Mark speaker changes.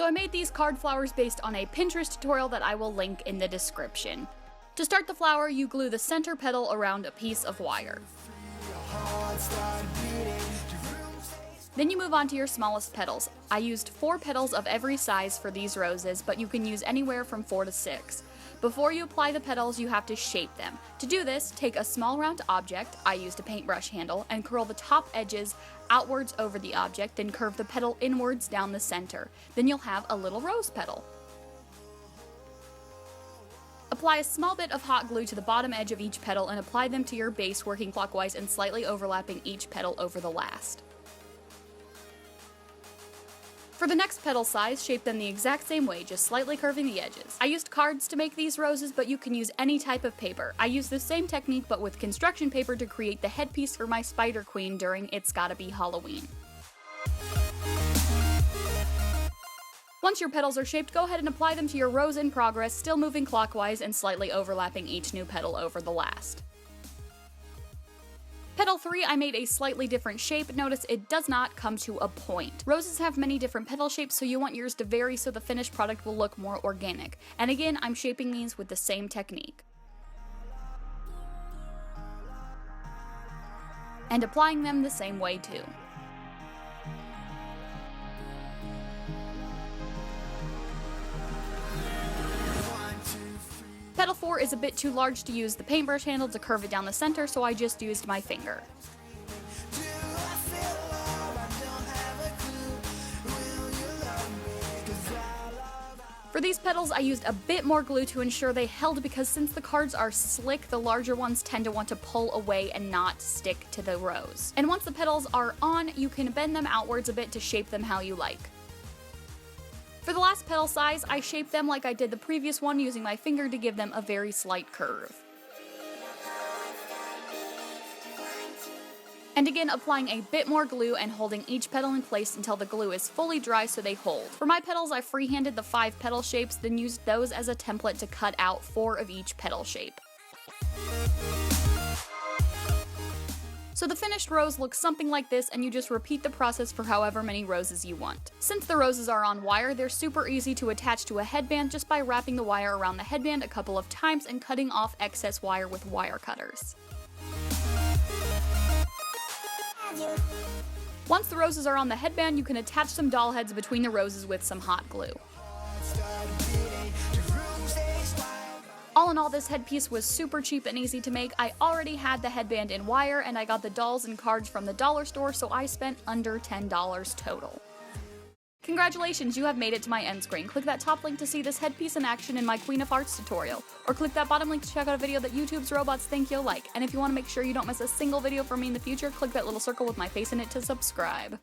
Speaker 1: So I made these card flowers based on a Pinterest tutorial that I will link in the description. To start the flower, you glue the center petal around a piece of wire. Then you move on to your smallest petals. I used 4 petals of every size for these roses, but you can use anywhere from 4 to 6. Before you apply the petals, you have to shape them. To do this, take a small round object, I used a paintbrush handle, and curl the top edges outwards over the object, then curve the petal inwards down the center. Then you'll have a little rose petal. Apply a small bit of hot glue to the bottom edge of each petal and apply them to your base, working clockwise and slightly overlapping each petal over the last. For the next petal size, shape them the exact same way, just slightly curving the edges. I used cards to make these roses, but you can use any type of paper. I used the same technique but with construction paper to create the headpiece for my Spider Queen during It's Gotta Be Halloween. Once your petals are shaped, go ahead and apply them to your rose in progress, still moving clockwise and slightly overlapping each new petal over the last. Petal 3, I made a slightly different shape. Notice it does not come to a point. Roses have many different petal shapes, so you want yours to vary so the finished product will look more organic. And again, I'm shaping these with the same technique. And applying them the same way too. Petal 4 is a bit too large to use the paintbrush handle to curve it down the center, so I just used my finger. For these petals, I used a bit more glue to ensure they held because since the cards are slick, the larger ones tend to want to pull away and not stick to the rose. And once the petals are on, you can bend them outwards a bit to shape them how you like. For the last petal size, I shaped them like I did the previous one using my finger to give them a very slight curve. And again, applying a bit more glue and holding each petal in place until the glue is fully dry so they hold. For my petals, I freehanded the 5 petal shapes, then used those as a template to cut out 4 of each petal shape. So the finished rose looks something like this, and you just repeat the process for however many roses you want. Since the roses are on wire, they're super easy to attach to a headband just by wrapping the wire around the headband a couple of times and cutting off excess wire with wire cutters. Once the roses are on the headband, you can attach some doll heads between the roses with some hot glue. All in all, this headpiece was super cheap and easy to make. I already had the headband in wire, and I got the dolls and cards from the dollar store, so I spent under $10 total. Congratulations, you have made it to my end screen. Click that top link to see this headpiece in action in my Queen of Hearts tutorial, or click that bottom link to check out a video that YouTube's robots think you'll like. And if you want to make sure you don't miss a single video from me in the future, click that little circle with my face in it to subscribe.